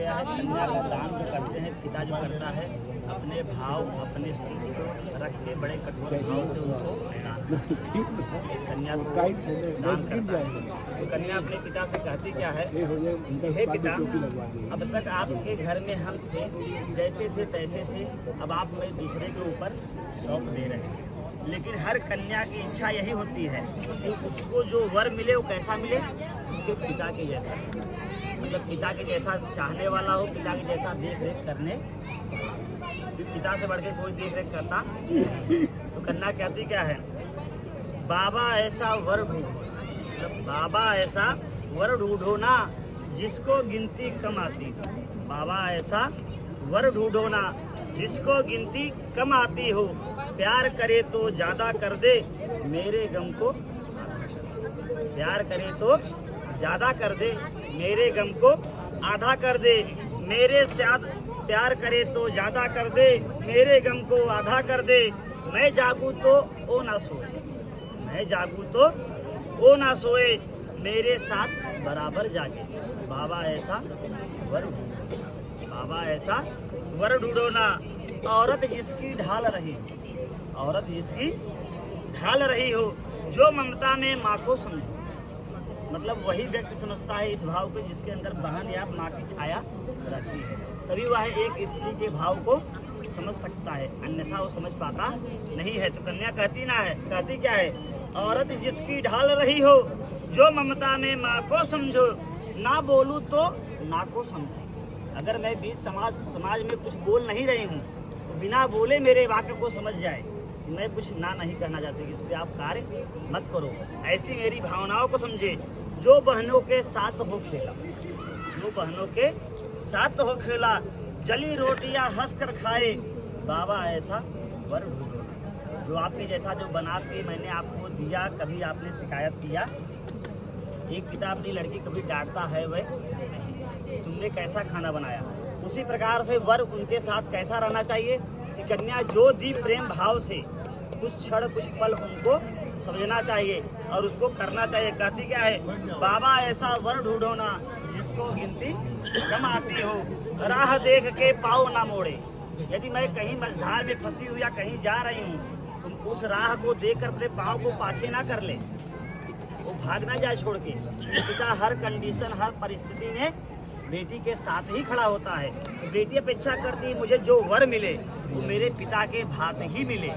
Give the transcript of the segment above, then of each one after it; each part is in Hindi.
गया है कन्या का दान जो करते हैं पिता जो करता है अपने भाव अपने स्थिति को रख के बड़े कठोर भाव से उनको कन्या को दान करता है। तो कन्या अपने पिता से कहती क्या है, हे पिता, अब तक आपके घर में हम थे, जैसे थे तैसे थे, अब आप हमें दूसरे के ऊपर सौंप दे रहे हैं। लेकिन हर कन्या की इच्छा यही होती है कि उसको जो वर मिले वो कैसा मिले, उसके पिता के जैसा, मतलब पिता के जैसा चाहने वाला हो, पिता के जैसा देख रेख करने, पिता से बढ़ के कोई देख रेख करता। तो कन्या कहती क्या है, बाबा ऐसा वर ढूंढो, मतलब बाबा ऐसा वर ढूंढो ना जिसको गिनती कम आती। बाबा ऐसा वर ढूंढो ना जिसको गिनती कम आती हो, प्यार करे तो ज्यादा कर दे मेरे गम को, प्यार करे तो ज्यादा कर दे मेरे गम को आधा कर दे, मेरे साथ प्यार करे तो ज्यादा कर दे मेरे गम को आधा कर दे, मैं जागू तो ओ ना सोए, मैं जागू तो ओ ना सोए, मेरे साथ बराबर जागे। बाबा ऐसा वर ढूंढो, बाबा ऐसा वर ढूंढो ना। औरत जिसकी ढाल रही, औरत जिसकी ढाल रही हो, जो ममता में माँ को समझो, मतलब वही व्यक्ति समझता है इस भाव को जिसके अंदर बहन या माँ की छाया रहती है, तभी वह एक स्त्री के भाव को समझ सकता है, अन्यथा वो समझ पाता नहीं है। तो कन्या कहती ना है, कहती क्या है, औरत जिसकी ढाल रही हो, जो ममता में माँ को समझो, ना बोलूँ तो ना को समझे। अगर मैं बीच समाज में कुछ बोल नहीं रही हूँ तो बिना बोले मेरे वाक्य को समझ जाए कि मैं कुछ ना नहीं कहना चाहती, इस पर आप कार्य मत करो, ऐसी मेरी भावनाओं को समझे। जो बहनों के साथ हो खेला, जो बहनों के साथ हो खेला, जली रोटियां हंस कर खाए, बाबा ऐसा वर ढूंढो। जो आपके जैसा जो बना के मैंने आपको दिया, कभी आपने शिकायत किया। एक पिता अपनी लड़की कभी डांटता है, वह तुमने कैसा खाना बनाया, उसी प्रकार से वर उनके साथ कैसा रहना चाहिए कि कन्या जो दी प्रेम भाव से कुछ क्षण कुछ पल उनको समझना चाहिए और उसको करना चाहिए। कहती क्या है, बाबा ऐसा वर ढूंढो ना जिसको गिनती कम आती हो, राह देख के पाँव ना मोड़े। यदि मैं कहीं मझधार में फंसी हुई या कहीं जा रही हूँ तो उस राह को देख कर अपने पाँव को पाछे ना कर ले, वो भाग ना जाए छोड़ के। पिता हर कंडीशन हर परिस्थिति में बेटी के साथ ही खड़ा होता है। बेटी अपेक्षा करती है मुझे जो वर मिले वो मेरे पिता के भात ही मिले,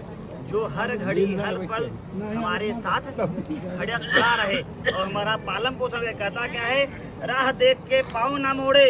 जो हर घड़ी हर पल हमारे साथ खड़ा रहे और हमारा पालन पोषण कहता क्या है, राह देख के पाँव ना मोड़े,